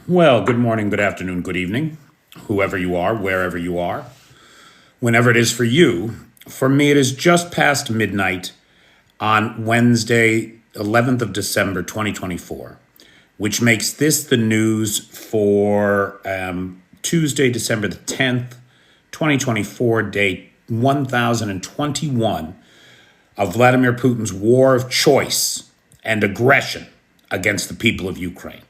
Well, good morning, good afternoon, good evening, whoever you are, wherever you are, whenever it is for you. For me, it is just past midnight on Wednesday, 11th of December, 2024, which makes this the news for Tuesday, December the 10th, 2024, day 1021 of Vladimir Putin's war of choice and aggression against the people of Ukraine.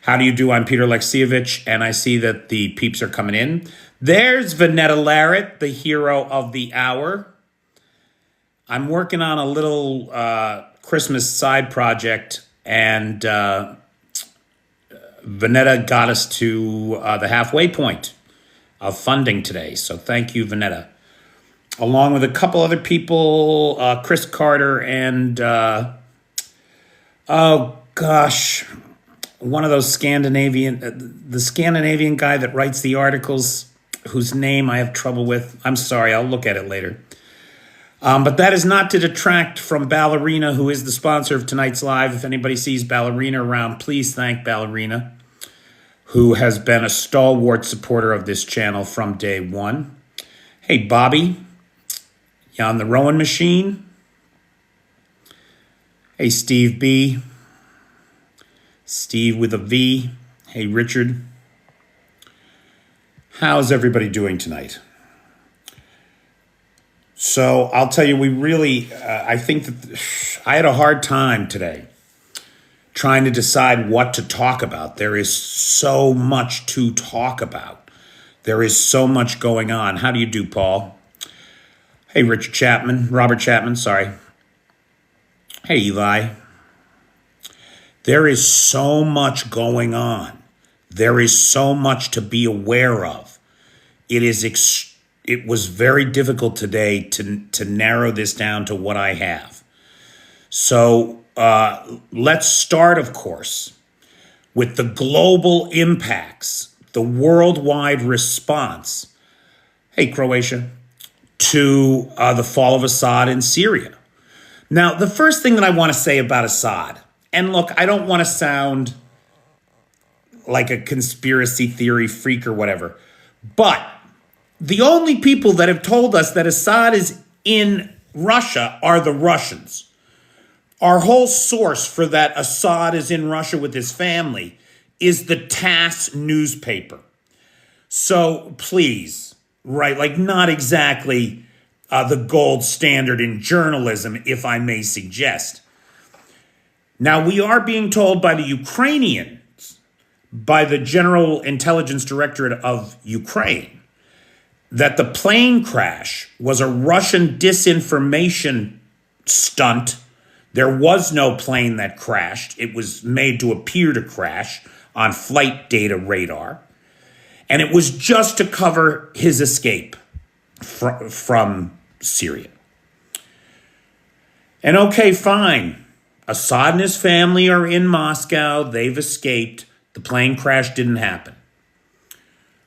How do you do? I'm Peter Alexievich, and I see that the peeps are coming in. There's Vanetta Larrett, the hero of the hour. I'm working on a little Christmas side project, and Vanetta got us to the halfway point of funding today. So thank you, Vanetta. Along with a couple other people, Chris Carter and, oh gosh, one of those the Scandinavian guy that writes the articles, whose name I have trouble with. I'm sorry, I'll look at it later. But that is not to detract from Ballerina, who is the sponsor of tonight's live. If anybody sees Ballerina around, please thank Ballerina, who has been a stalwart supporter of this channel from day one. Hey, Bobby, you on the rowing machine? Hey, Steve B. Steve with a V. Hey, Richard. How's everybody doing tonight? So I'll tell you, I think that I had a hard time today trying to decide what to talk about. There is so much to talk about. There is so much going on. How do you do, Paul? Hey, Robert Chapman, sorry. Hey, Eli. There is so much going on. There is so much to be aware of. It was very difficult today to narrow this down to what I have. So let's start, of course, with the global impacts, the worldwide response, hey, Croatia, to the fall of Assad in Syria. Now, the first thing that I want to say about Assad, and look, I don't want to sound like a conspiracy theory freak or whatever, but the only people that have told us that Assad is in Russia are the Russians. Our whole source for that Assad is in Russia with his family is the TASS newspaper. So please, right, like not exactly the gold standard in journalism, if I may suggest. Now, we are being told by the Ukrainians, by the General Intelligence Directorate of Ukraine, that the plane crash was a Russian disinformation stunt. There was no plane that crashed. It was made to appear to crash on flight data radar. And it was just to cover his escape from Syria. And okay, fine. Assad and his family are in Moscow. They've escaped. The plane crash didn't happen.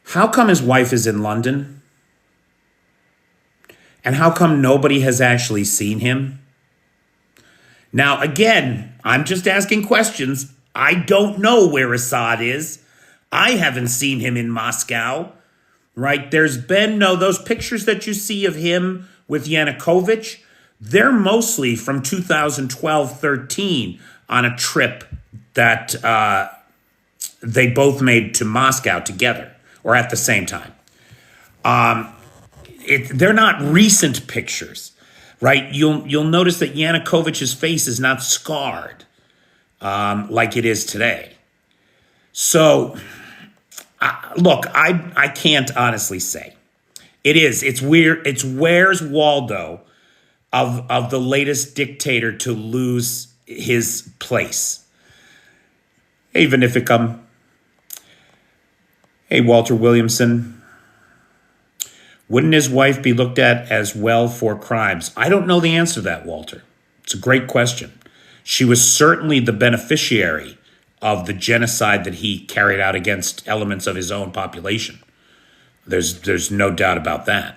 How come his wife is in London? And how come nobody has actually seen him? Now, again, I'm just asking questions. I don't know where Assad is. I haven't seen him in Moscow, right? There's been those pictures that you see of him with Yanukovych, they're mostly from 2012-13 on a trip that they both made to Moscow together or at the same time. They're not recent pictures, right? You'll notice that Yanukovych's face is not scarred like it is today. So, look, I can't honestly say. It's weird. It's Where's Waldo of the latest dictator to lose his place. Hey, Vanificum. Hey, Walter Williamson. Wouldn't his wife be looked at as well for crimes? I don't know the answer to that, Walter. It's a great question. She was certainly the beneficiary of the genocide that he carried out against elements of his own population. There's no doubt about that.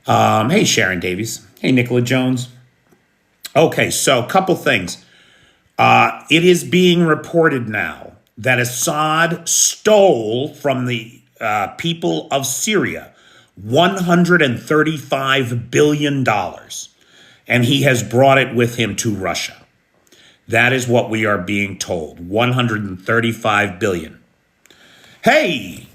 Hey, Sharon Davies. Hey, Nicola Jones. Okay, so a couple things. It is being reported now that Assad stole from the people of Syria $135 billion, and he has brought it with him to Russia. That is what we are being told, 135 billion. Hey,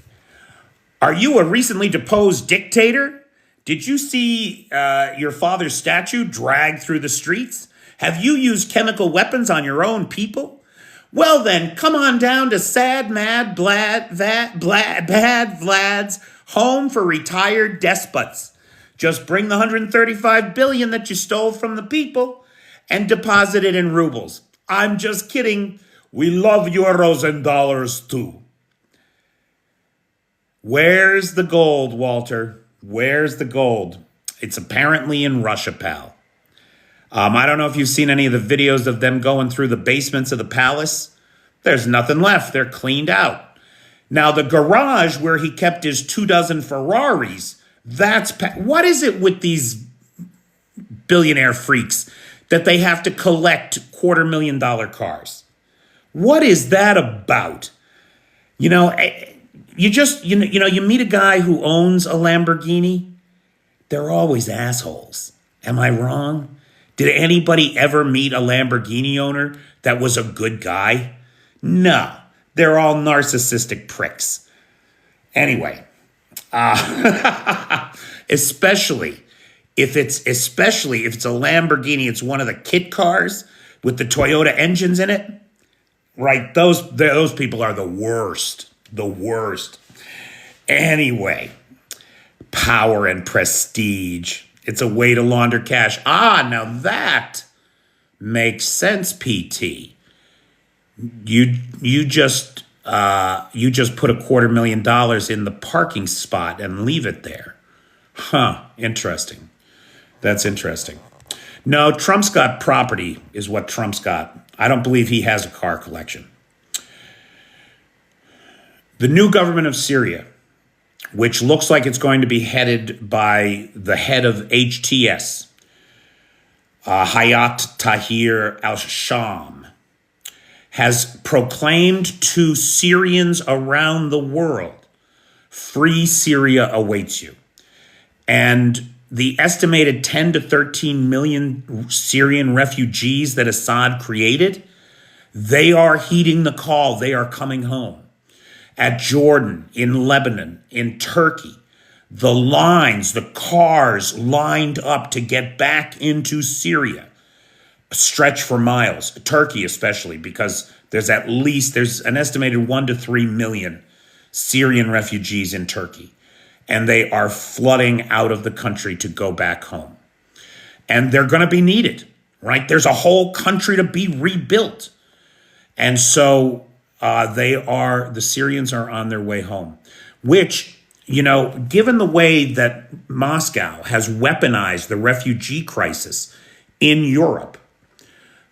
are you a recently deposed dictator? Did you see your father's statue dragged through the streets? Have you used chemical weapons on your own people? Well then, come on down to Sad Mad Bad Vlad's home for retired despots. Just bring the 135 billion that you stole from the people and deposit it in rubles. I'm just kidding. We love euros and dollars too. Where's the gold, Walter? Where's the gold? It's apparently in Russia, pal. I don't know if you've seen any of the videos of them going through the basements of the palace. There's nothing left. They're cleaned out. Now, the garage where he kept his 24 Ferraris, what is it with these billionaire freaks that they have to collect $250,000 cars? What is that about? You know, you meet a guy who owns a Lamborghini, they're always assholes. Am I wrong? Did anybody ever meet a Lamborghini owner that was a good guy? No, they're all narcissistic pricks. Anyway, especially if it's a Lamborghini, it's one of the kit cars with the Toyota engines in it. Right, those people are the worst. The worst. Anyway, power and prestige. It's a way to launder cash. Now that makes sense, PT. You just put $250,000 in the parking spot and leave it there. Huh, interesting. That's interesting. No, Trump's got property is what Trump's got. I don't believe he has a car collection. The new government of Syria, which looks like it's going to be headed by the head of HTS, Hayat Tahrir al-Sham, has proclaimed to Syrians around the world, free Syria awaits you. And the estimated 10 to 13 million Syrian refugees that Assad created, they are heeding the call. They are coming home. At Jordan, in Lebanon, in Turkey, the cars lined up to get back into Syria stretch for miles. Turkey especially, because there's an estimated 1 to 3 million Syrian refugees in Turkey. And they are flooding out of the country to go back home. And they're going to be needed, right? There's a whole country to be rebuilt. And so the Syrians are on their way home, which, given the way that Moscow has weaponized the refugee crisis in Europe,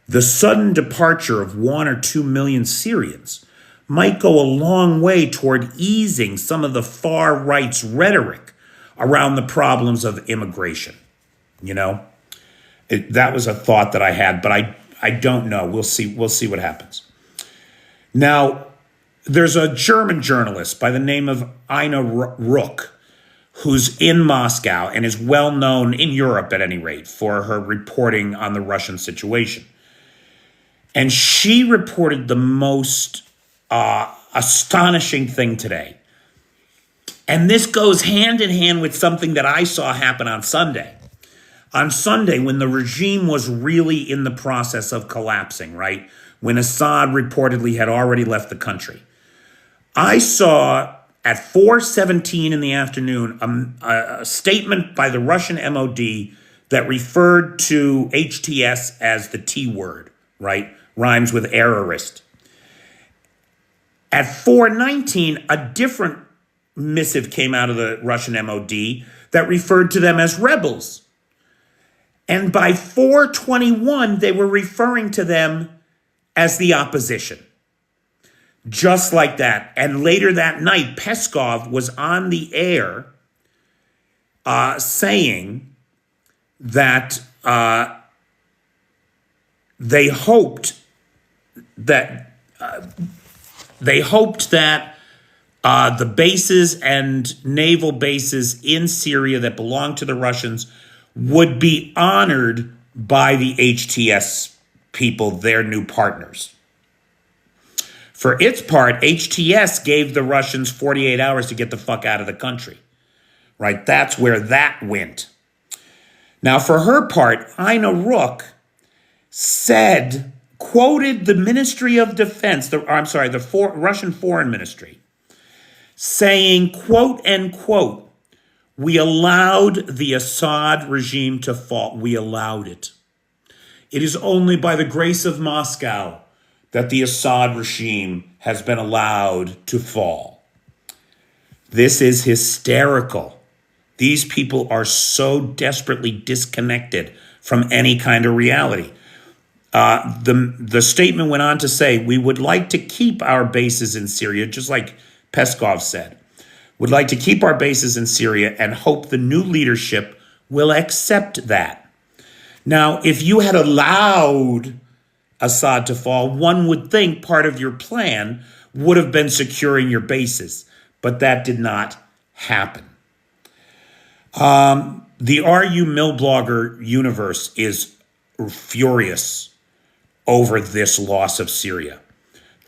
the sudden departure of 1 or 2 million Syrians might go a long way toward easing some of the far right's rhetoric around the problems of immigration. That was a thought that I had, but I don't know. We'll see what happens. Now, there's a German journalist by the name of Ina Ruck, who's in Moscow and is well known in Europe, at any rate, for her reporting on the Russian situation. And she reported the most astonishing thing today. And this goes hand in hand with something that I saw happen on Sunday. On Sunday, when the regime was really in the process of collapsing, right? When Assad reportedly had already left the country. I saw at 4:17 in the afternoon a statement by the Russian MOD that referred to HTS as the T word, right? Rhymes with errorist. At 4:19, a different missive came out of the Russian MOD that referred to them as rebels. And by 4:21, they were referring to them as the opposition. Just like that. And later that night, Peskov was on the air saying that they hoped that they hoped that the bases and naval bases in Syria that belong to the Russians would be honored by the HTS people, their new partners. For its part, HTS gave the Russians 48 hours to get the fuck out of the country. Right? That's where that went. Now, for her part, Ina Rook quoted the Ministry of Defense, the Russian Foreign Ministry, saying, quote, end quote, "We allowed the Assad regime to fall. We allowed it. It is only by the grace of Moscow that the Assad regime has been allowed to fall." This is hysterical. These people are so desperately disconnected from any kind of reality. The statement went on to say, "We would like to keep our bases in Syria," just like Peskov said, "would like to keep our bases in Syria and hope the new leadership will accept that." Now, if you had allowed Assad to fall, one would think part of your plan would have been securing your bases, but that did not happen. The RU Mill blogger universe is furious over this loss of Syria.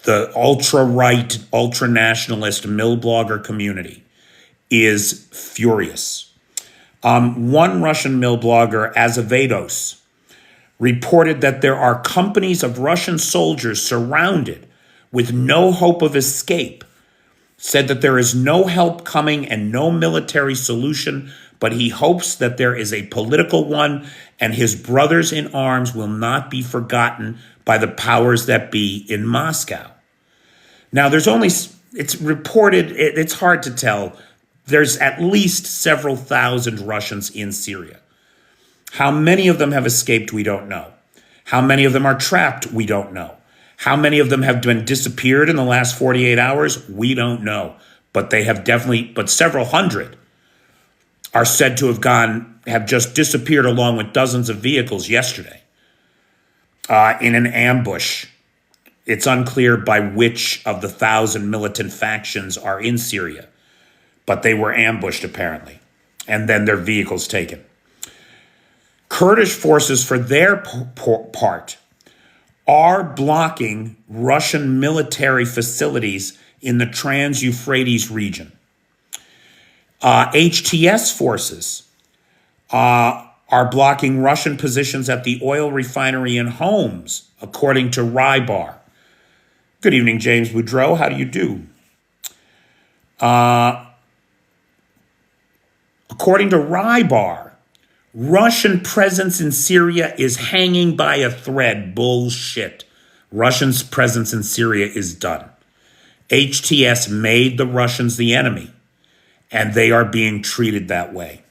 The ultra-right, ultra-nationalist mill blogger community is furious. One Russian mill blogger, Azevedos, reported that there are companies of Russian soldiers surrounded with no hope of escape, said that there is no help coming and no military solution, but he hopes that there is a political one and his brothers in arms will not be forgotten by the powers that be in Moscow. Now, it's reported, it's hard to tell, there's at least several thousand Russians in Syria. How many of them have escaped, we don't know. How many of them are trapped, we don't know. How many of them have been disappeared in the last 48 hours, we don't know. But several hundred are said to have just disappeared along with dozens of vehicles yesterday in an ambush. It's unclear by which of the 1,000 militant factions are in Syria, but they were ambushed apparently, and then their vehicles taken. Kurdish forces, for their part, are blocking Russian military facilities in the Trans-Euphrates region. HTS forces are blocking Russian positions at the oil refinery in Homs, according to Rybar. Good evening, James Boudreau. How do you do? According to Rybar, Russian presence in Syria is hanging by a thread. Bullshit. Russia's presence in Syria is done. HTS made the Russians the enemy, and they are being treated that way.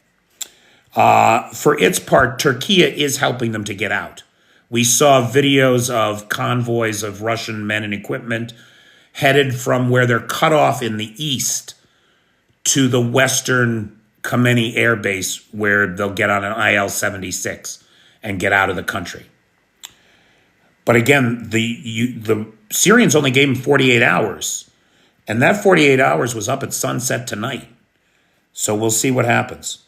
For its part, Turkey is helping them to get out. We saw videos of convoys of Russian men and equipment headed from where they're cut off in the east to the western Khamenei Air Base, where they'll get on an IL-76 and get out of the country. But again, the Syrians only gave them 48 hours, and that 48 hours was up at sunset tonight. So we'll see what happens.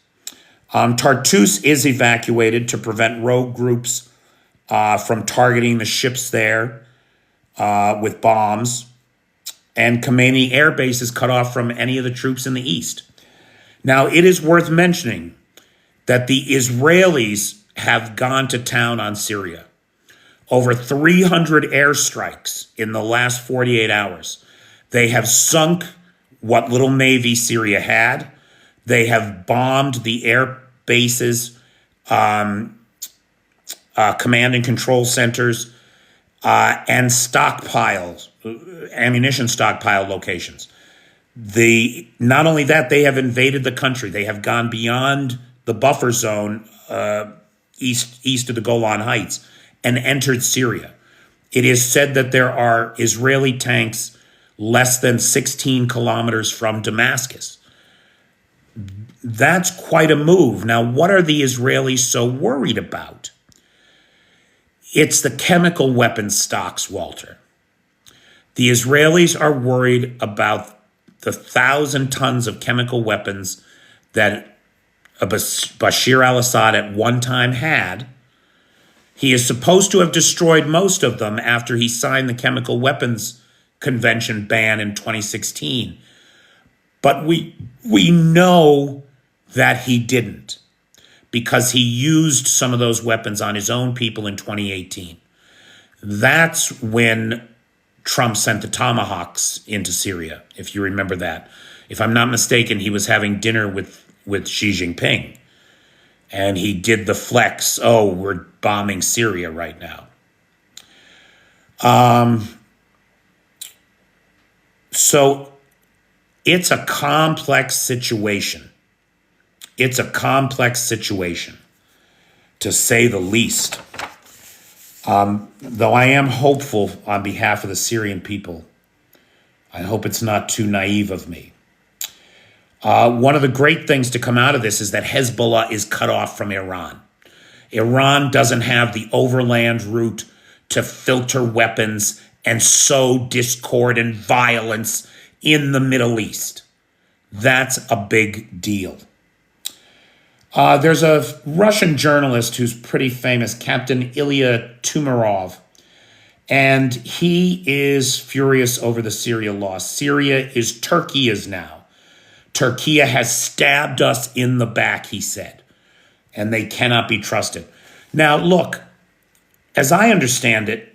Tartus is evacuated to prevent rogue groups from targeting the ships there with bombs. And Khamenei Air Base is cut off from any of the troops in the east. Now, it is worth mentioning that the Israelis have gone to town on Syria. Over 300 airstrikes in the last 48 hours. They have sunk what little navy Syria had. They have bombed the air bases, command and control centers, and stockpiles, ammunition stockpile locations. Not only that, they have invaded the country. They have gone beyond the buffer zone east of the Golan Heights and entered Syria. It is said that there are Israeli tanks less than 16 kilometers from Damascus. That's quite a move. Now, what are the Israelis so worried about? It's the chemical weapons stocks, Walter. The Israelis are worried about the 1,000 tons of chemical weapons that Bashar al-Assad at one time had. He is supposed to have destroyed most of them after he signed the Chemical Weapons Convention ban in 2016. But we know that he didn't, because he used some of those weapons on his own people in 2018. That's when Trump sent the Tomahawks into Syria, if you remember that. If I'm not mistaken, he was having dinner with Xi Jinping, and he did the flex, oh, we're bombing Syria right now. So it's a complex situation. It's a complex situation, to say the least. Though I am hopeful on behalf of the Syrian people. I hope it's not too naive of me. One of the great things to come out of this is that Hezbollah is cut off from Iran. Iran doesn't have the overland route to filter weapons and sow discord and violence in the Middle East. That's a big deal. There's a Russian journalist who's pretty famous, Captain Ilya Tumarov, and he is furious over the Syria loss. Syria is Turkey's now. Turkey has stabbed us in the back, he said, and they cannot be trusted. Now, look, as I understand it,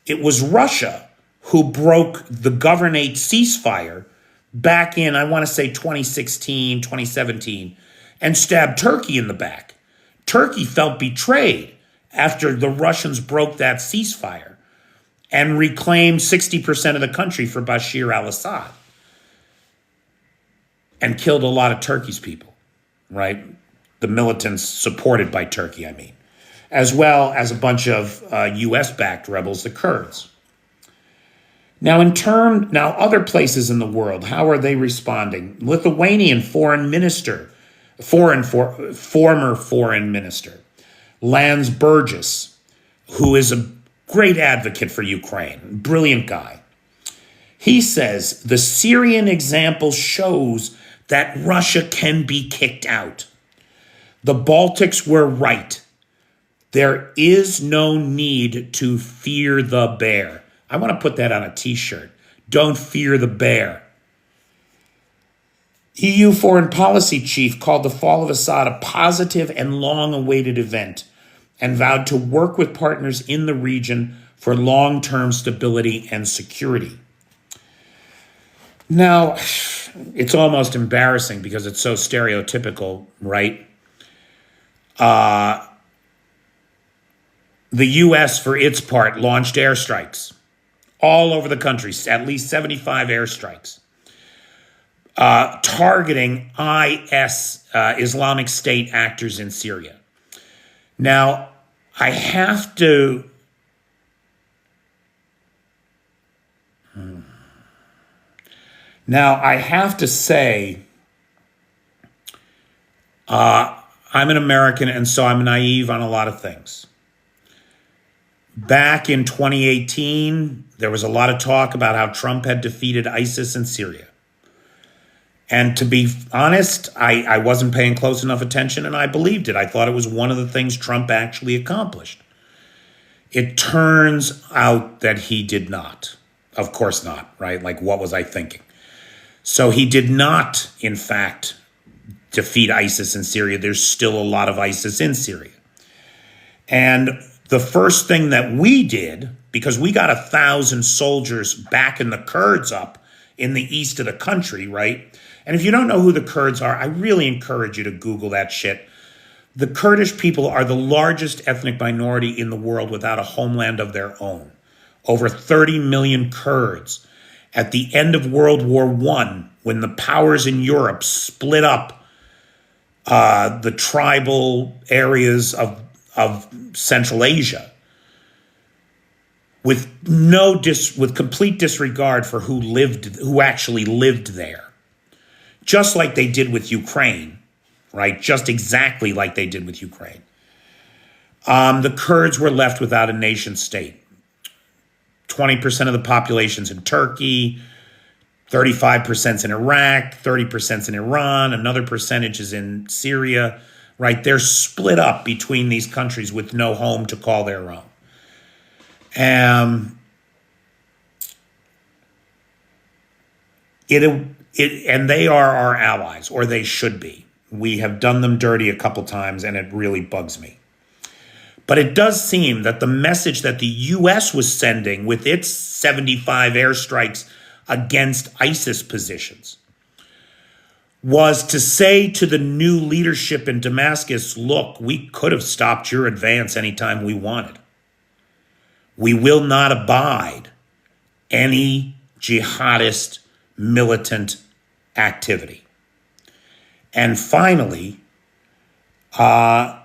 it was Russia who broke the Governate ceasefire back in, I want to say 2016, 2017, and stabbed Turkey in the back. Turkey felt betrayed after the Russians broke that ceasefire and reclaimed 60% of the country for Bashar al-Assad and killed a lot of Turkey's people, right? The militants supported by Turkey, I mean, as well as a bunch of US-backed rebels, the Kurds. Now, other places in the world, how are they responding? Lithuanian former foreign minister, Landsbergis, who is a great advocate for Ukraine, brilliant guy. He says the Syrian example shows that Russia can be kicked out. The Baltics were right. There is no need to fear the bear. I want to put that on a t-shirt. Don't fear the bear. EU foreign policy chief called the fall of Assad a positive and long-awaited event and vowed to work with partners in the region for long-term stability and security. Now, it's almost embarrassing because it's so stereotypical, right? The U.S., for its part, launched airstrikes all over the country, at least 75 airstrikes, targeting IS, Islamic State actors in Syria. Now, I have to say, I'm an American, and so I'm naive on a lot of things. Back in 2018, there was a lot of talk about how Trump had defeated ISIS in Syria. And to be honest, I wasn't paying close enough attention, and I believed it. I thought it was one of the things Trump actually accomplished. It turns out that he did not. Of course not, right? Like, what was I thinking? So he did not, in fact, defeat ISIS in Syria. There's still a lot of ISIS in Syria. And the first thing that we did, because we got 1,000 soldiers backing the Kurds up in the east of the country, right? And if you don't know who the Kurds are, I really encourage you to Google that shit. The Kurdish people are the largest ethnic minority in the world without a homeland of their own. Over 30 million Kurds. At the end of World War I, when the powers in Europe split up the tribal areas of Central Asia, with complete disregard for who actually lived there, just like they did with Ukraine, right? Just exactly like they did with Ukraine. The Kurds were left without a nation state. 20% of the population's in Turkey, 35% in Iraq, 30% in Iran, another percentage is in Syria, right? They're split up between these countries with no home to call their own. And they are our allies, or they should be. We have done them dirty a couple times, and it really bugs me. But it does seem that the message that the U.S. was sending with its 75 airstrikes against ISIS positions was to say to the new leadership in Damascus, look, we could have stopped your advance anytime we wanted. We will not abide any jihadist militant activity. And finally, our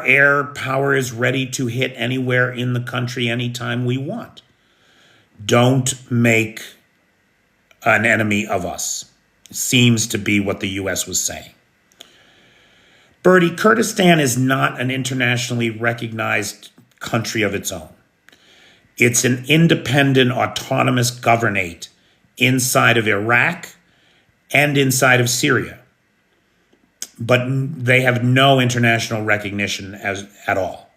air power is ready to hit anywhere in the country anytime we want. Don't make an enemy of us, seems to be what the U.S. was saying. Bertie, Kurdistan is not an internationally recognized country of its own. It's an independent, autonomous governorate inside of Iraq and inside of Syria. But they have no international recognition at all.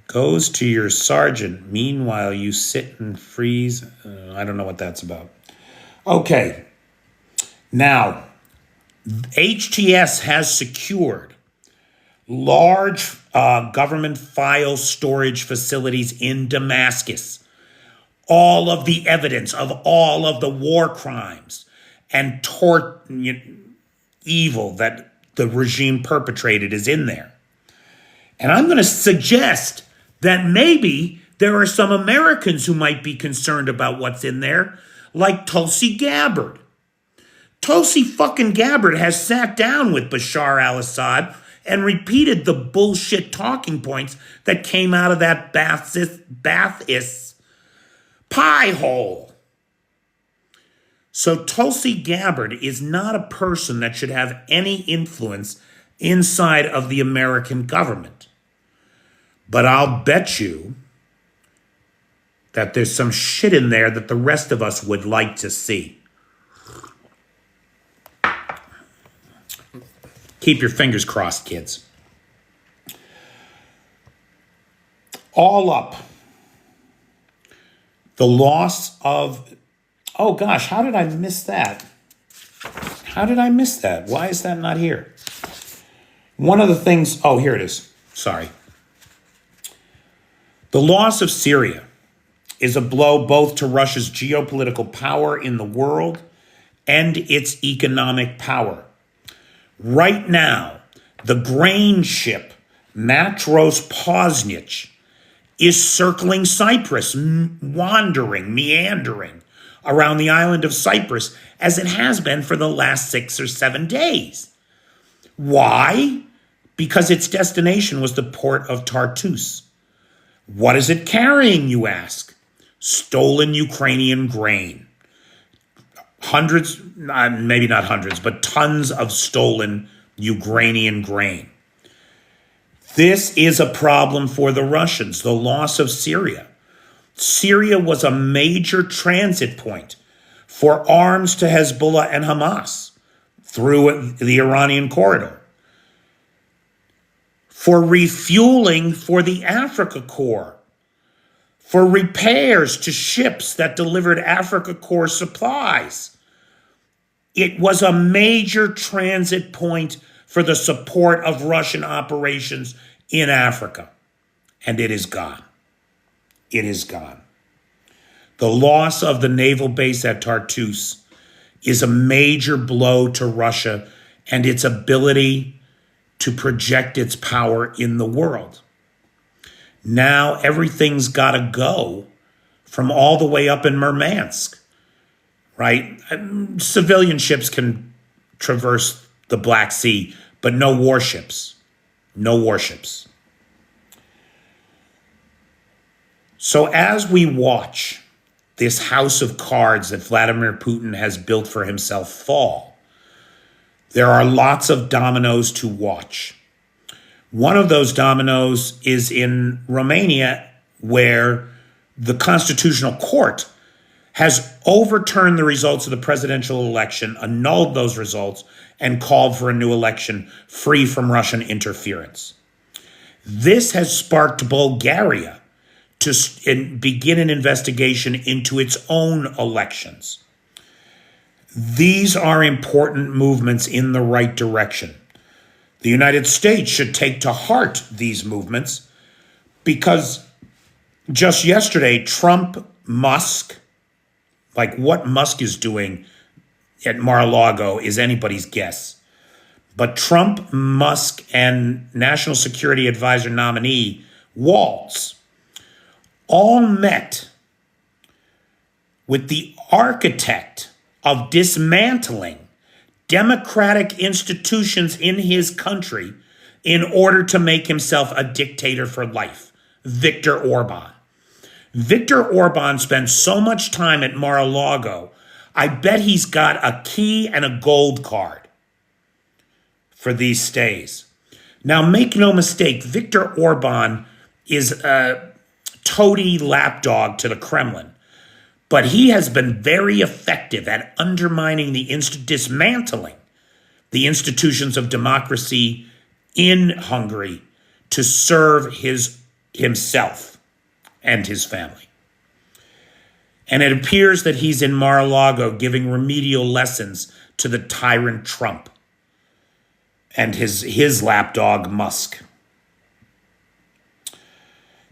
Goes to your sergeant. Meanwhile, you sit and freeze. I don't know what that's about. Okay. Now, HTS has secured large government file storage facilities in Damascus. All of the evidence of all of the war crimes and evil that the regime perpetrated is in there. And I'm going to suggest that maybe there are some Americans who might be concerned about what's in there, like Tulsi Gabbard. Tulsi fucking Gabbard has sat down with Bashar al-Assad and repeated the bullshit talking points that came out of that Ba'athist pie hole. So Tulsi Gabbard is not a person that should have any influence inside of the American government. But I'll bet you that there's some shit in there that the rest of us would like to see. Keep your fingers crossed, kids. All up, the loss of, oh gosh, how did I miss that? How did I miss that? Why is that not here? One of the things, oh, here it is. Sorry. The loss of Syria is a blow both to Russia's geopolitical power in the world and its economic power. Right now, the grain ship Matros Posnich is circling Cyprus, wandering, meandering around the island of Cyprus as it has been for the last 6 or 7 days. Why? Because its destination was the port of Tartus. What is it carrying, you ask? Stolen Ukrainian grain. Hundreds, maybe not hundreds, but tons of stolen Ukrainian grain. This is a problem for the Russians, the loss of Syria. Syria was a major transit point for arms to Hezbollah and Hamas through the Iranian corridor, for refueling for the Africa Corps, for repairs to ships that delivered Africa Corps supplies. It was a major transit point for the support of Russian operations in Africa. And it is gone. It is gone. The loss of the naval base at Tartus is a major blow to Russia and its ability to project its power in the world. Now everything's got to go from all the way up in Murmansk, right? Civilian ships can traverse the Black Sea, but no warships. No warships. So as we watch this house of cards that Vladimir Putin has built for himself fall, There are lots of dominoes to watch. One of those dominoes is in Romania, where the Constitutional Court has overturned the results of the presidential election, annulled those results, and called for a new election free from Russian interference. This has sparked Bulgaria to begin an investigation into its own elections. These are important movements in the right direction. The United States should take to heart these movements because just yesterday, Trump, Musk, like what Musk is doing at Mar-a-Lago is anybody's guess. But Trump, Musk, and National Security Advisor nominee Waltz all met with the architect of dismantling democratic institutions in his country in order to make himself a dictator for life, Viktor Orban. Viktor Orban spends so much time at Mar-a-Lago, I bet he's got a key and a gold card for these stays. Now, make no mistake, Viktor Orban is a toady lapdog to the Kremlin, but he has been very effective at undermining dismantling the institutions of democracy in Hungary to serve himself and his family. And it appears that he's in Mar-a-Lago giving remedial lessons to the tyrant Trump and his lapdog Musk.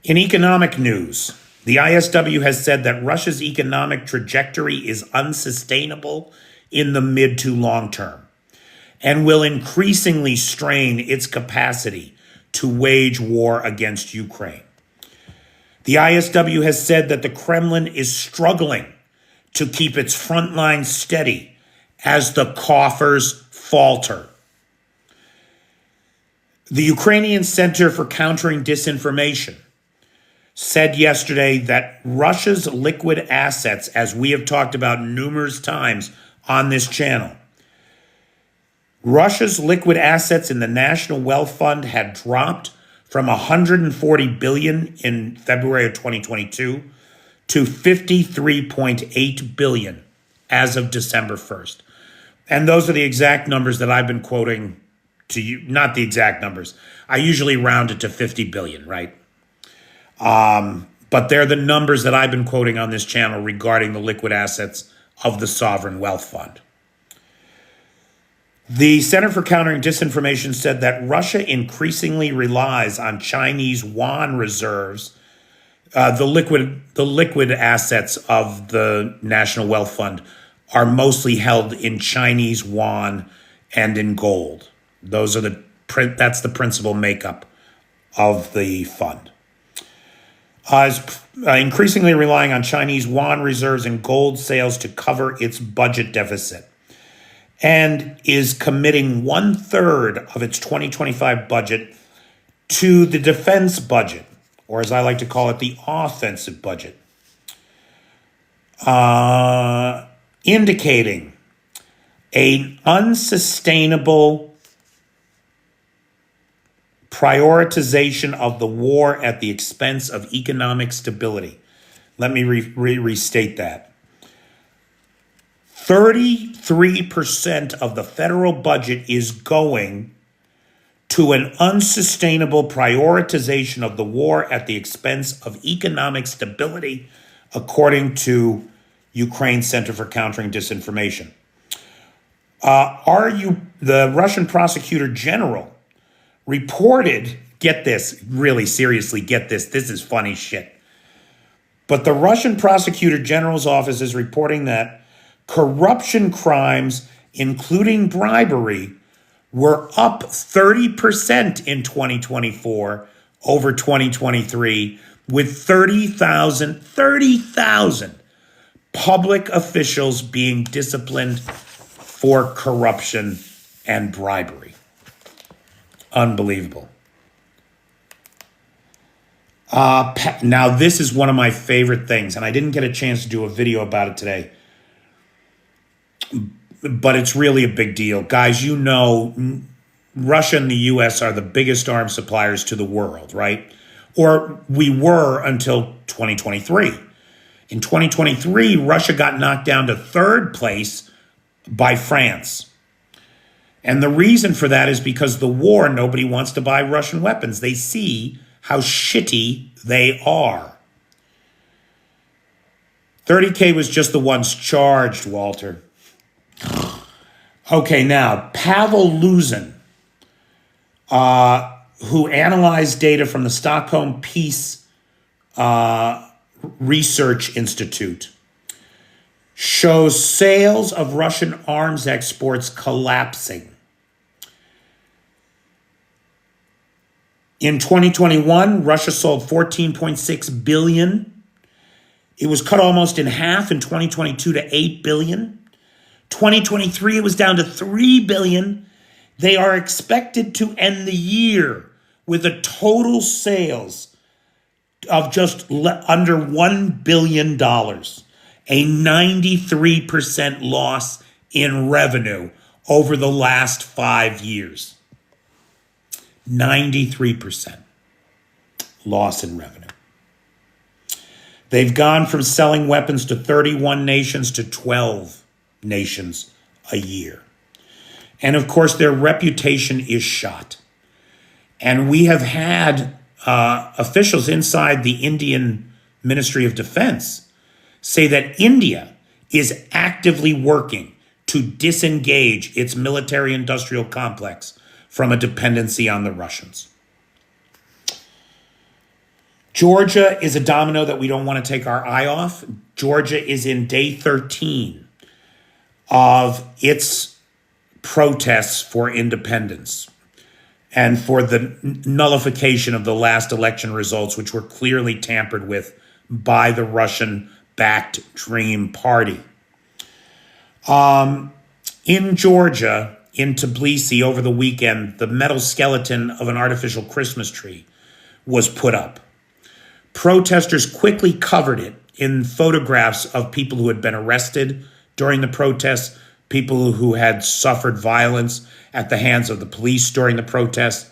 In economic news, the ISW has said that Russia's economic trajectory is unsustainable in the mid to long term and will increasingly strain its capacity to wage war against Ukraine. The ISW has said that the Kremlin is struggling to keep its front line steady as the coffers falter. The Ukrainian Center for Countering Disinformation said yesterday that Russia's liquid assets, as we have talked about numerous times on this channel, Russia's liquid assets in the National Wealth Fund had dropped from 140 billion in February of 2022 to 53.8 billion as of December 1st. And those are the exact numbers that I've been quoting to you, not the exact numbers. I usually round it to 50 billion, right? But they're the numbers that I've been quoting on this channel regarding the liquid assets of the Sovereign Wealth Fund. The Center for Countering Disinformation said that Russia increasingly relies on Chinese yuan reserves, the liquid assets of the National Wealth Fund are mostly held in Chinese yuan and in gold. That's the principal makeup of the fund. Is increasingly relying on Chinese yuan reserves and gold sales to cover its budget deficit, and is committing 1/3 of its 2025 budget to the defense budget, or as I like to call it, the offensive budget, indicating an unsustainable prioritization of the war at the expense of economic stability. Let me restate that. 33% of the federal budget is going to an unsustainable prioritization of the war at the expense of economic stability, according to Ukraine Center for Countering Disinformation. The Russian prosecutor general reported, get this, really seriously, get this, this is funny shit. But the Russian prosecutor general's office is reporting that corruption crimes, including bribery, were up 30% in 2024 over 2023, with 30,000 public officials being disciplined for corruption and bribery. Unbelievable. Now, this is one of my favorite things, and I didn't get a chance to do a video about it today. but it's really a big deal. Guys, you know, Russia and the US are the biggest arms suppliers to the world, right? Or we were until 2023. In 2023, Russia got knocked down to third place by France. And the reason for that is because the war, nobody wants to buy Russian weapons. They see how shitty they are. 30K was just the ones charged, Walter. Okay, now, Pavel Luzin, who analyzed data from the Stockholm Peace Research Institute, shows sales of Russian arms exports collapsing. In 2021, Russia sold 14.6 billion. It was cut almost in half in 2022 to 8 billion. 2023, it was down to 3 billion. They are expected to end the year with a total sales of just under $1 billion, a 93% loss in revenue over the last 5 years. 93% loss in revenue. They've gone from selling weapons to 31 nations to 12 nations a year. And of course, their reputation is shot. And we have had officials inside the Indian Ministry of Defense say that India is actively working to disengage its military-industrial complex from a dependency on the Russians. Georgia is a domino that we don't want to take our eye off. Georgia is in day 13 of its protests for independence and for the nullification of the last election results, which were clearly tampered with by the Russian-backed Dream Party. In Georgia, in Tbilisi over the weekend, the metal skeleton of an artificial Christmas tree was put up. Protesters quickly covered it in photographs of people who had been arrested during the protests, people who had suffered violence at the hands of the police during the protests,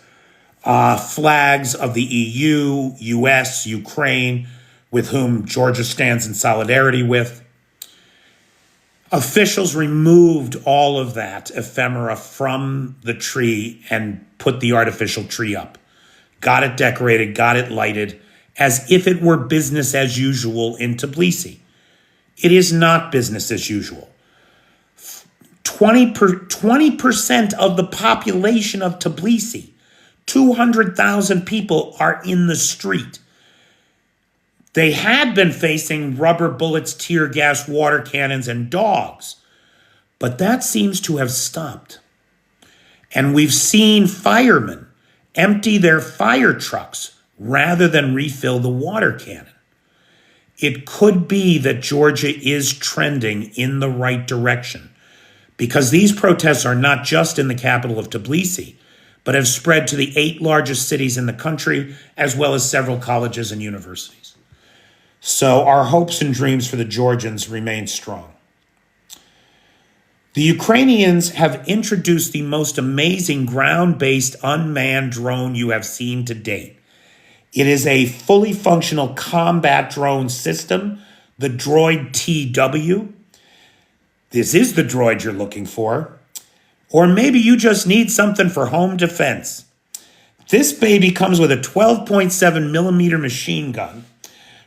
flags of the EU, US, Ukraine, with whom Georgia stands in solidarity with. Officials removed all of that ephemera from the tree and put the artificial tree up, got it decorated, got it lighted, as if it were business as usual in Tbilisi. It is not business as usual. 20% of the population of Tbilisi, 200,000 people, are in the street. They had been facing rubber bullets, tear gas, water cannons, and dogs, but that seems to have stopped. And we've seen firemen empty their fire trucks rather than refill the water cannon. It could be that Georgia is trending in the right direction, because these protests are not just in the capital of Tbilisi, but have spread to the 8 largest cities in the country, as well as several colleges and universities. So our hopes and dreams for the Georgians remain strong. The Ukrainians have introduced the most amazing ground-based unmanned drone you have seen to date. It is a fully functional combat drone system, the Droid TW. This is the droid you're looking for. Or maybe you just need something for home defense. This baby comes with a 12.7 millimeter machine gun,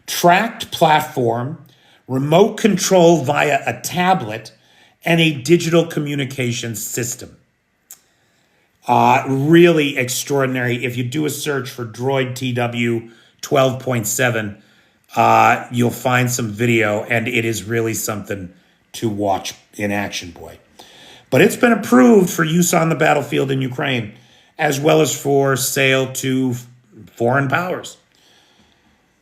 tracked platform, remote control via a tablet, and a digital communications system. Really extraordinary. If you do a search for Droid TW 12.7, you'll find some video, and it is really something to watch in action, boy. But it's been approved for use on the battlefield in Ukraine, as well as for sale to foreign powers.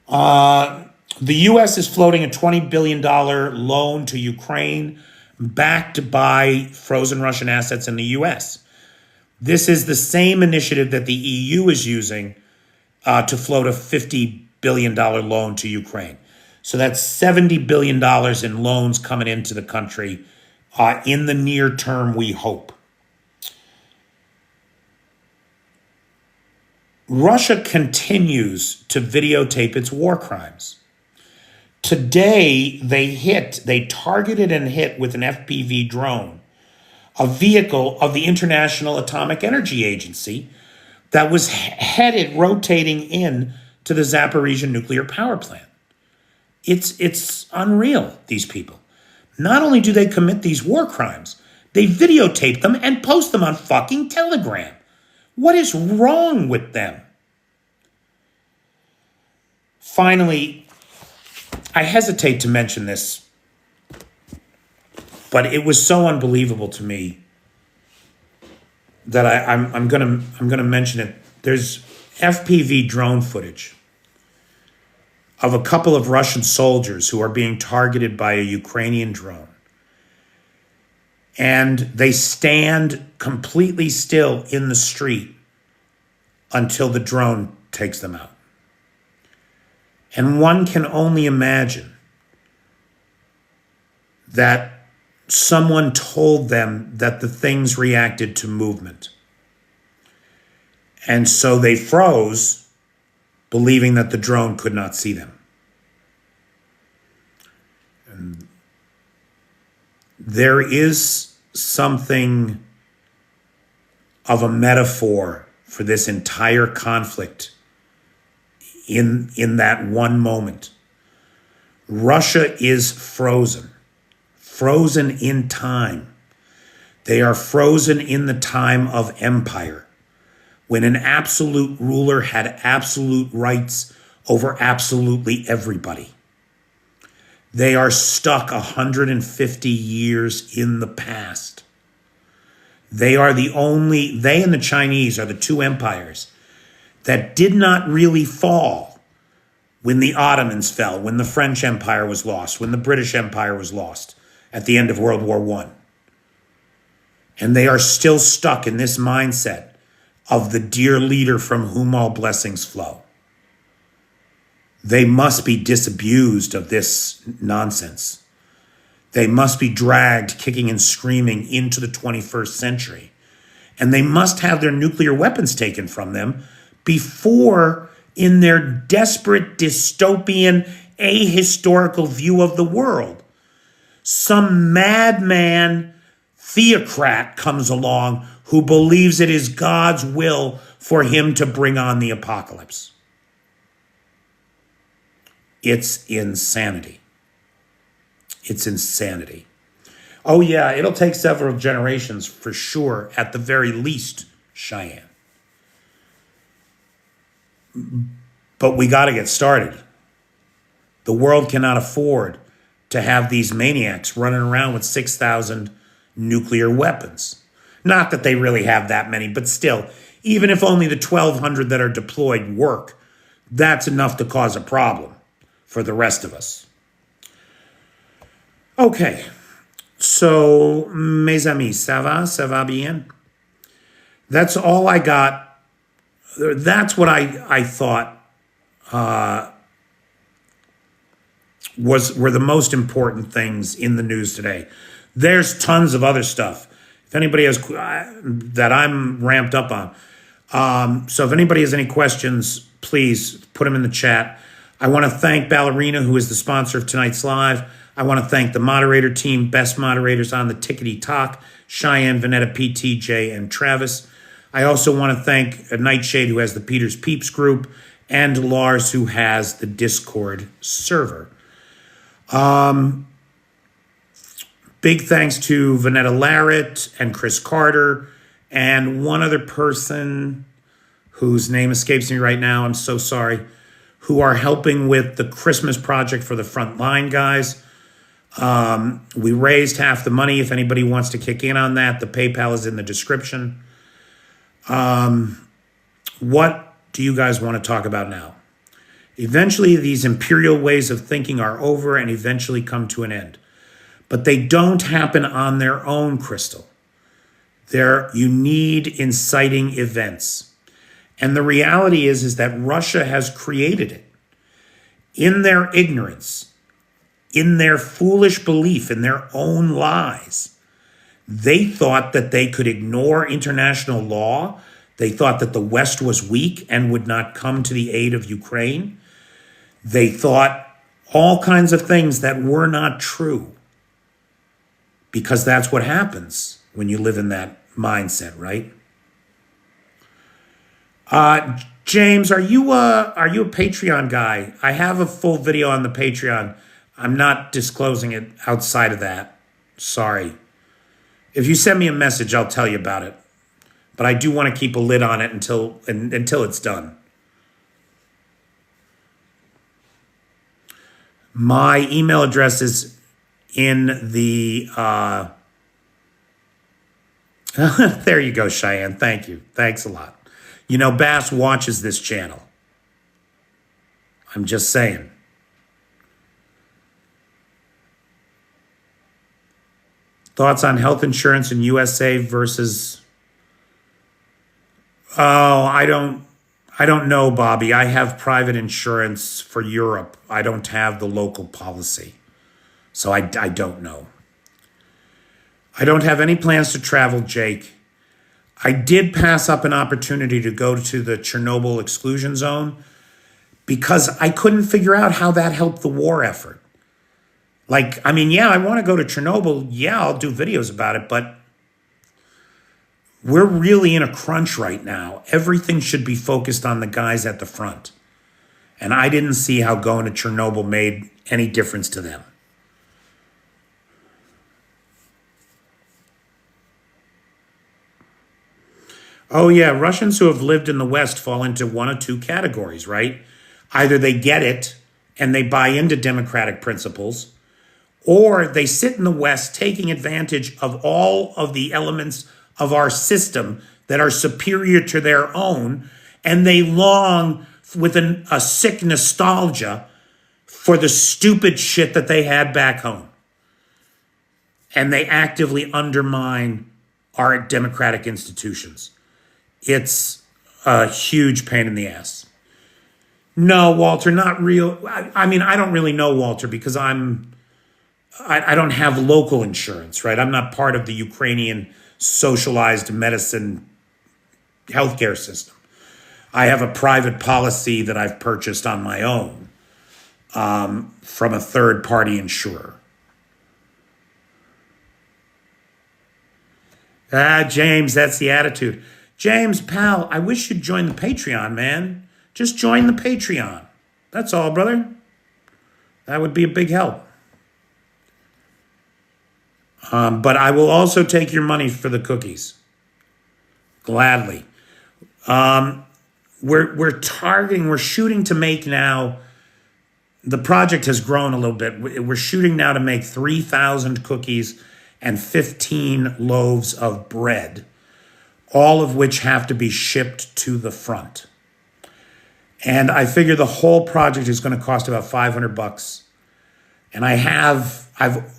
The U.S. is floating a $20 billion loan to Ukraine, backed by frozen Russian assets in the U.S. This is the same initiative that the EU is using to float a $50 billion loan to Ukraine. So that's $70 billion in loans coming into the country in the near term, we hope. Russia continues to videotape its war crimes. Today, they targeted and hit with an FPV drone a vehicle of the International Atomic Energy Agency that was headed, rotating in to the Zaporizhzhia nuclear power plant. It's unreal, these people. Not only do they commit these war crimes, they videotape them and post them on fucking Telegram. What is wrong with them? Finally, I hesitate to mention this, but it was so unbelievable to me that I'm gonna mention it. There's FPV drone footage of a couple of Russian soldiers who are being targeted by a Ukrainian drone. And they stand completely still in the street until the drone takes them out. And one can only imagine that someone told them that the things reacted to movement. And so they froze, believing that the drone could not see them. And there is something of a metaphor for this entire conflict in that one moment. Russia is frozen in time. They are frozen in the time of empire, when an absolute ruler had absolute rights over absolutely everybody. They are stuck 150 years in the past. They and the Chinese are the two empires that did not really fall when the Ottomans fell, when the French Empire was lost, when the British Empire was lost at the end of World War I. And they are still stuck in this mindset of the dear leader from whom all blessings flow. They must be disabused of this nonsense. They must be dragged kicking and screaming into the 21st century. And they must have their nuclear weapons taken from them before, in their desperate, dystopian, ahistorical view of the world, some madman theocrat comes along who believes it is God's will for him to bring on the apocalypse. It's insanity. It's insanity. Oh yeah, it'll take several generations for sure, at the very least, Cheyenne. But we got to get started. The world cannot afford to have these maniacs running around with 6,000 nuclear weapons. Not that they really have that many, but still, even if only the 1,200 that are deployed work, that's enough to cause a problem for the rest of us. Okay, so, mes amis, ça va bien? That's all I got. That's what I thought were the most important things in the news today. There's tons of other stuff. If anybody has that I'm ramped up on. So if anybody has any questions, please put them in the chat. I want to thank Ballerina, who is the sponsor of tonight's live. I want to thank the moderator team, best moderators on the Tickety Talk, Cheyenne, Vanetta, PTJ, and Travis. I also want to thank Nightshade, who has the Peters Peeps group, and Lars, who has the Discord server. Big thanks to Vanetta Larrett and Chris Carter and one other person whose name escapes me right now. I'm so sorry. Who are helping with the Christmas project for the Frontline guys. We raised half the money. If anybody wants to kick in on that, the PayPal is in the description. What do you guys want to talk about now? Eventually, these imperial ways of thinking are over and eventually come to an end. But they don't happen on their own, Crystal. You need inciting events. And the reality is that Russia has created it. In their ignorance, in their foolish belief, in their own lies, They thought that they could ignore international law. They thought that the West was weak and would not come to the aid of Ukraine. They thought all kinds of things that were not true, because that's what happens when you live in that mindset, right? James, are you a Patreon guy? I have a full video on the Patreon. I'm not disclosing it outside of that. Sorry. If you send me a message, I'll tell you about it. But I do want to keep a lid on it until it's done. My email address is in the... there you go, Cheyenne. Thank you. Thanks a lot. You know, Bass watches this channel. I'm just saying. Thoughts on health insurance in USA versus... Oh, I don't know, Bobby. I have private insurance for Europe. I don't have the local policy. So I don't know. I don't have any plans to travel, Jake. I did pass up an opportunity to go to the Chernobyl exclusion zone because I couldn't figure out how that helped the war effort. Like, I mean, yeah, I want to go to Chernobyl. Yeah, I'll do videos about it, but we're really in a crunch right now. Everything should be focused on the guys at the front. And I didn't see how going to Chernobyl made any difference to them. Oh, yeah, Russians who have lived in the West fall into one of two categories, right? Either they get it and they buy into democratic principles, or they sit in the West taking advantage of all of the elements of our system that are superior to their own, and they long with a sick nostalgia for the stupid shit that they had back home. And they actively undermine our democratic institutions. It's a huge pain in the ass. No, Walter, not real. I mean, I don't really know, Walter, because I don't have local insurance, right? I'm not part of the Ukrainian socialized medicine healthcare system. I have a private policy that I've purchased on my own from a third-party insurer. James, that's the attitude. James, pal, I wish you'd join the Patreon, man. Just join the Patreon. That's all, brother. That would be a big help. But I will also take your money for the cookies. Gladly. We're shooting to make now, the project has grown a little bit. We're shooting now to make 3,000 cookies and 15 loaves of bread, all of which have to be shipped to the front. And I figure the whole project is going to cost about $500. And I've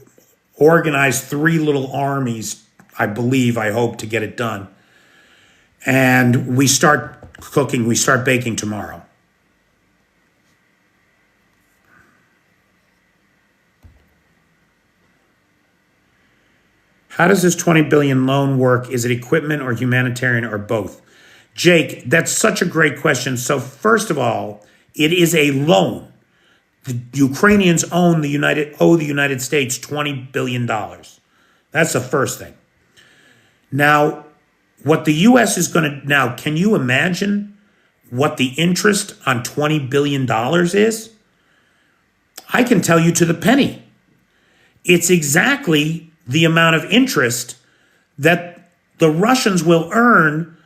organized 3 little armies, I hope to get it done. And we start baking tomorrow. How does this $20 billion loan work? Is it equipment or humanitarian or both? Jake, that's such a great question. So first of all, it is a loan. The Ukrainians owe the United States $20 billion. That's the first thing. Now, what the U.S. is going to, now, can you imagine what the interest on $20 billion is? I can tell you to the penny. It's exactly the amount of interest that the Russians will earn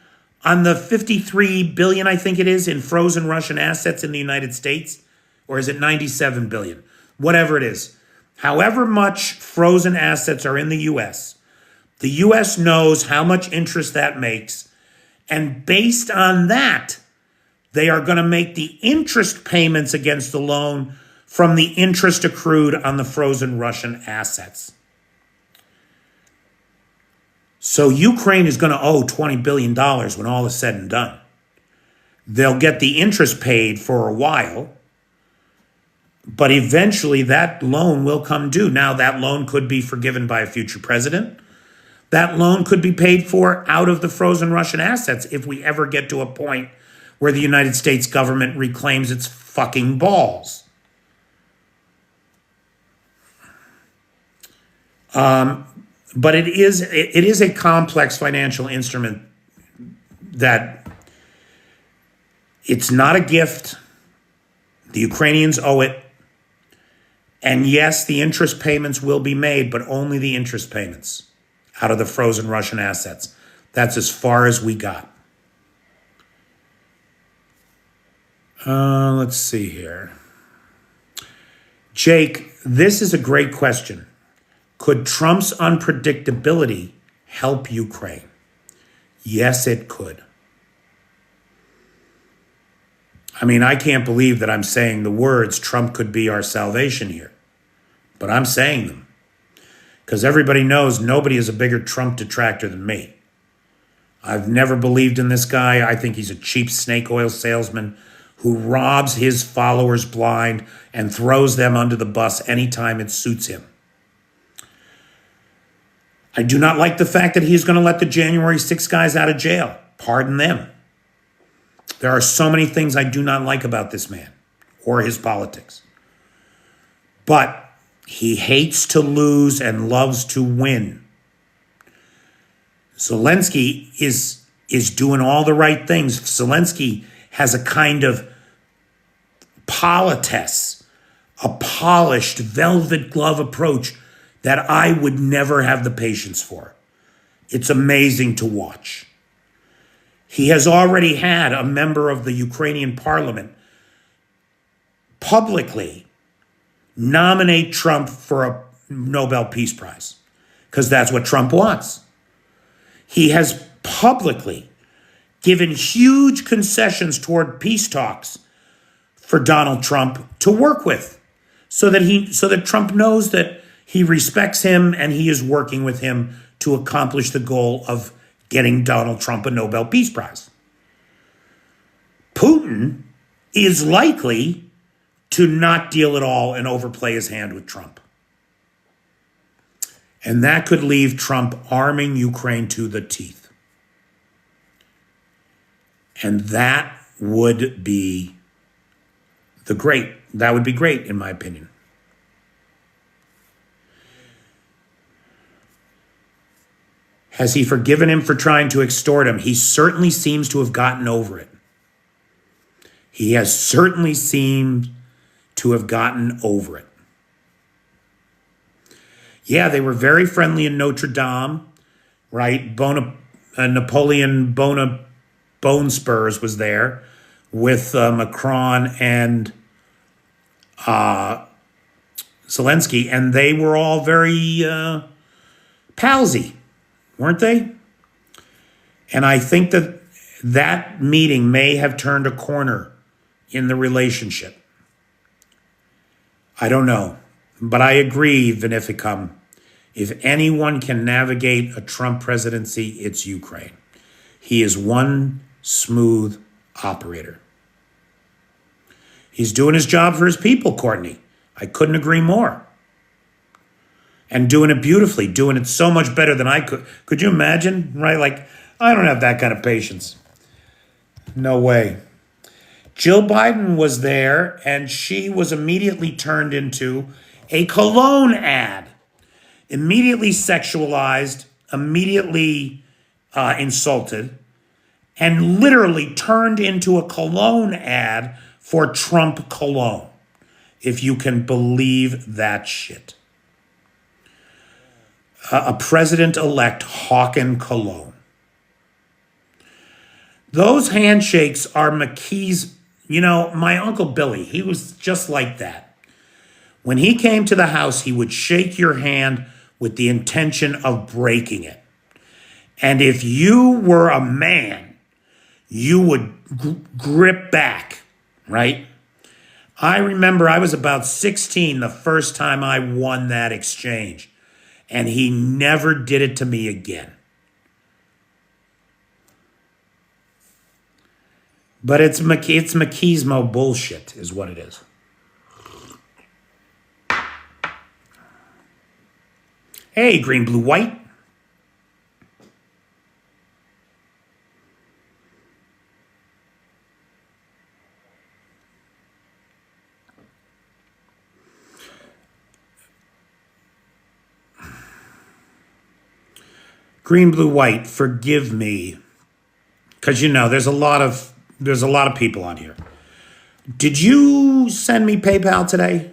on the $53 billion, I think it is, in frozen Russian assets in the United States. Or is it $97 billion? Whatever it is. However much frozen assets are in the U.S., the U.S. knows how much interest that makes. And based on that, they are going to make the interest payments against the loan from the interest accrued on the frozen Russian assets. So Ukraine is going to owe $20 billion when all is said and done. They'll get the interest paid for a while, but eventually that loan will come due. Now, that loan could be forgiven by a future president. That loan could be paid for out of the frozen Russian assets if we ever get to a point where the United States government reclaims its fucking balls. But it is a complex financial instrument that it's not a gift. The Ukrainians owe it. And yes, the interest payments will be made, but only the interest payments out of the frozen Russian assets. That's as far as we got. Let's see here. Jake, this is a great question. Could Trump's unpredictability help Ukraine? Yes, it could. I mean, I can't believe that I'm saying the words, Trump could be our salvation here. But I'm saying them. Because everybody knows nobody is a bigger Trump detractor than me. I've never believed in this guy. I think he's a cheap snake oil salesman who robs his followers blind and throws them under the bus anytime it suits him. I do not like the fact that he's going to let the January 6 guys out of jail. Pardon them. There are so many things I do not like about this man or his politics. But he hates to lose and loves to win. Zelensky is doing all the right things. Zelensky has a kind of politesse, a polished velvet glove approach that I would never have the patience for. It's amazing to watch. He has already had a member of the Ukrainian parliament publicly nominate Trump for a Nobel Peace Prize, because that's what Trump wants. He has publicly given huge concessions toward peace talks for Donald Trump to work with, so that Trump knows that he respects him and he is working with him to accomplish the goal of getting Donald Trump a Nobel Peace Prize. Putin is likely to not deal at all and overplay his hand with Trump. And that could leave Trump arming Ukraine to the teeth. And that would be that would be great, in my opinion. Has he forgiven him for trying to extort him? He certainly seems to have gotten over it. He has certainly seemed to have gotten over it. Yeah, they were very friendly in Notre Dame, right? Napoleon Bone Spurs was there with Macron and Zelensky, and they were all very palsy, weren't they? And I think that meeting may have turned a corner in the relationship. I don't know. But I agree, Vinificum. If anyone can navigate a Trump presidency, it's Ukraine. He is one smooth operator. He's doing his job for his people, Courtney. I couldn't agree more. And doing it beautifully, doing it so much better than I could. Could you imagine? Right? Like, I don't have that kind of patience. No way. Jill Biden was there, and she was immediately turned into a cologne ad. Immediately sexualized, immediately insulted, and literally turned into a cologne ad for Trump cologne. If you can believe that shit. A president-elect hawking cologne. Those handshakes are McKee's. You know, my Uncle Billy, he was just like that. When he came to the house, he would shake your hand with the intention of breaking it. And if you were a man, you would grip back, right? I remember I was about 16 the first time I won that exchange, and he never did it to me again. But it's machismo bullshit is what it is. Hey, green, blue, white. Green, blue, white, forgive me. Because there's a lot of people on here. Did you send me PayPal today?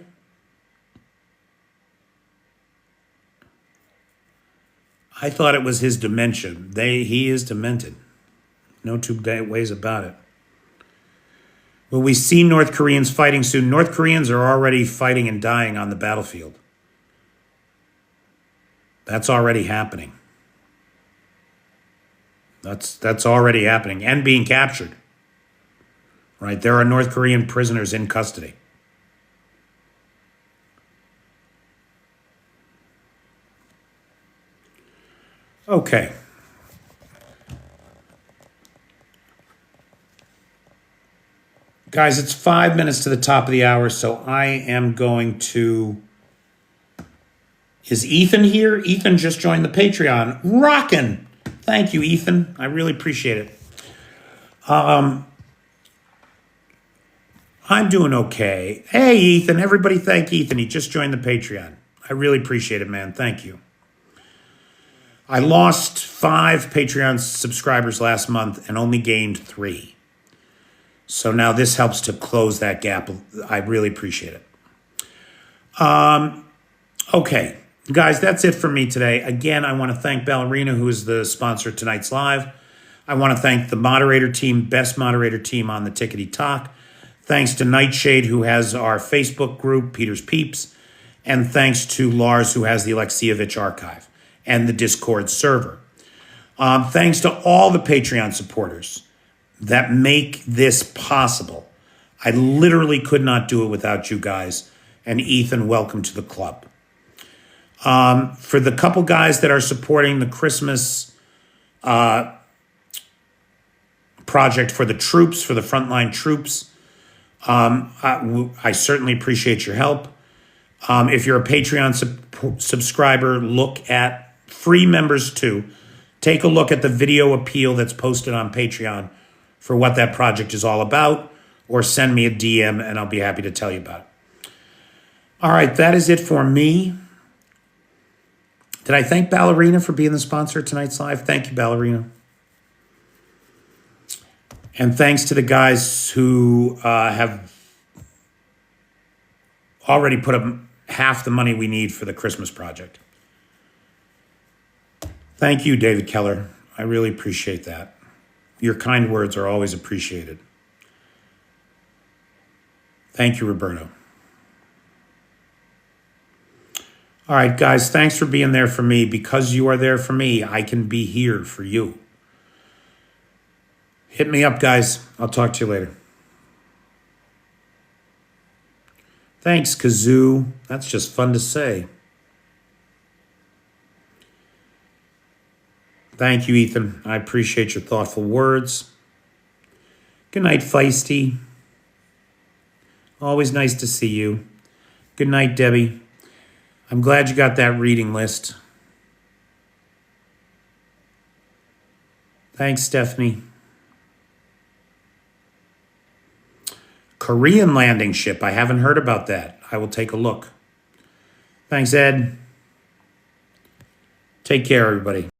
I thought it was his dementia. He is demented. No two ways about it. Will we see North Koreans fighting soon? North Koreans are already fighting and dying on the battlefield. That's already happening. That's already happening and being captured. Right? There are North Korean prisoners in custody. Okay. Guys, it's 5 minutes to the top of the hour, so I am going to... Is Ethan here? Ethan just joined the Patreon. Rockin'! Thank you, Ethan. I really appreciate it. I'm doing okay. Hey, Ethan. Everybody thank Ethan. He just joined the Patreon. I really appreciate it, man. Thank you. I lost 5 Patreon subscribers last month and only gained 3. So now this helps to close that gap. I really appreciate it. Okay, guys, that's it for me today. Again, I want to thank Ballerina, who is the sponsor of tonight's live. I want to thank the moderator team, best moderator team on the Tickety Talk. Thanks to Nightshade, who has our Facebook group, Peter's Peeps. And thanks to Lars, who has the Alexievich archive and the Discord server. Thanks to all the Patreon supporters that make this possible. I literally could not do it without you guys. And Ethan, welcome to the club. For the couple guys that are supporting the Christmas project for the troops, for the frontline troops, I certainly appreciate your help. If you're a Patreon subscriber, look at free members too. Take a look at the video appeal that's posted on Patreon for what that project is all about, or send me a DM and I'll be happy to tell you about it. All right, that is it for me. Did I thank Ballerina for being the sponsor of tonight's live? Thank you, Ballerina. And thanks to the guys who have already put up half the money we need for the Christmas project. Thank you, David Keller. I really appreciate that. Your kind words are always appreciated. Thank you, Roberto. All right, guys, thanks for being there for me. Because you are there for me, I can be here for you. Hit me up, guys. I'll talk to you later. Thanks, Kazoo. That's just fun to say. Thank you, Ethan. I appreciate your thoughtful words. Good night, Feisty. Always nice to see you. Good night, Debbie. I'm glad you got that reading list. Thanks, Stephanie. Korean landing ship. I haven't heard about that. I will take a look. Thanks, Ed. Take care, everybody.